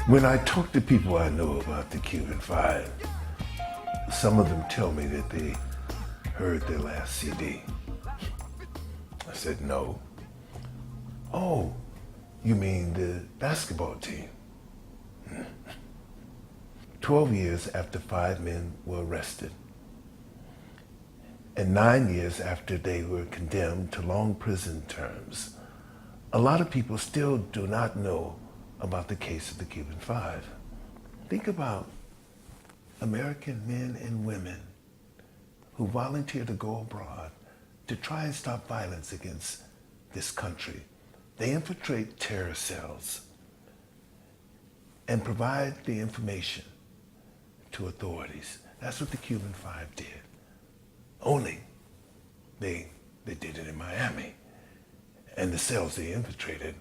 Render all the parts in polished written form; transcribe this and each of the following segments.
When I talk to people I know about the Cuban Five, some of them tell me that they heard their last CD. I said, no. Oh, you mean the basketball team? 12 years after 5 men were arrested, and 9 years after they were condemned to long prison terms, a lot of people still do not know about the case of the Cuban Five. Think about American men and women who volunteer to go abroad to try and stop violence against this country. They infiltrate terror cells and provide the information to authorities. That's what the Cuban Five did. Only they did it in Miami. And the cells they infiltrated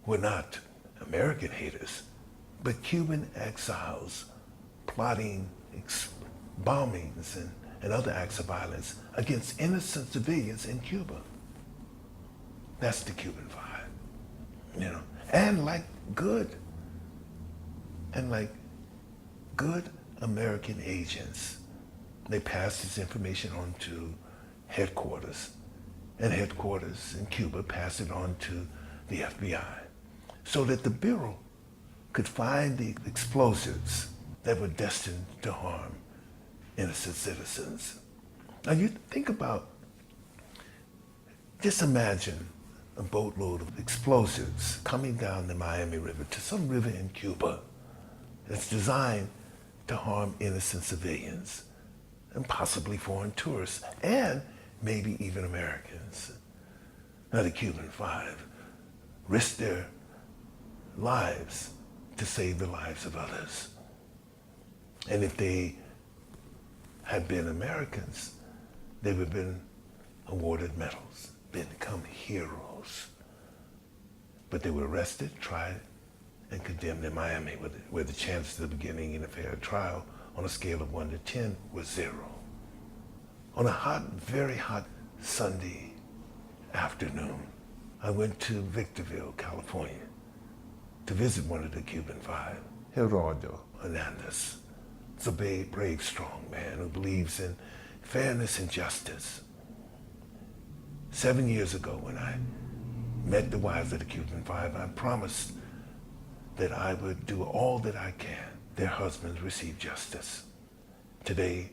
were not American haters, but Cuban exiles plotting bombings and other acts of violence against innocent civilians in Cuba. That's the Cuban Five, you know. And like good American agents, they pass this information on to headquarters, and headquarters in Cuba pass it on to the FBI, so that the Bureau could find the explosives that were destined to harm innocent citizens. Now you think about, just imagine a boatload of explosives coming down the Miami River to some river in Cuba that's designed to harm innocent civilians and possibly foreign tourists and maybe even Americans. Now the Cuban Five risked their lives to save the lives of others. And if they had been Americans, they would have been awarded medals, become heroes. But they were arrested, tried, and condemned in Miami, where the chances of beginning in a fair trial on a scale of 1 to 10 was 0. On a hot, very hot Sunday afternoon, I went to Victorville, California, to visit one of the Cuban Five, Gerardo Hernandez. He's a brave, strong man who believes in fairness and justice. 7 years ago, when I met the wives of the Cuban Five, I promised that I would do all that I can. Their husbands receive justice. Today,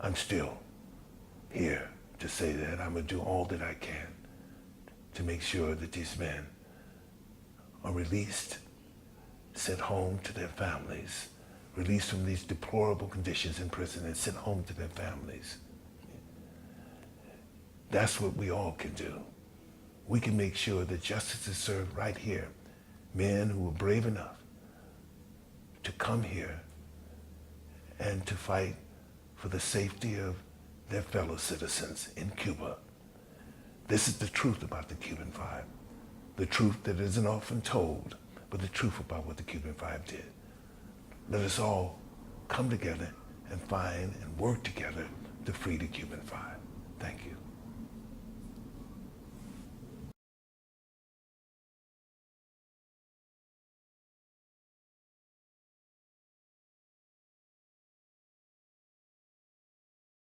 I'm still here to say that I'm going to do all that I can to make sure that these men are released, sent home to their families, released from these deplorable conditions in prison and sent home to their families. That's what we all can do. We can make sure that justice is served right here. Men who were brave enough to come here and to fight for the safety of their fellow citizens in Cuba. This is the truth about the Cuban Five. The truth that isn't often told, but the truth about what the Cuban Five did. Let us all come together and find and work together to free the Cuban Five. Thank you.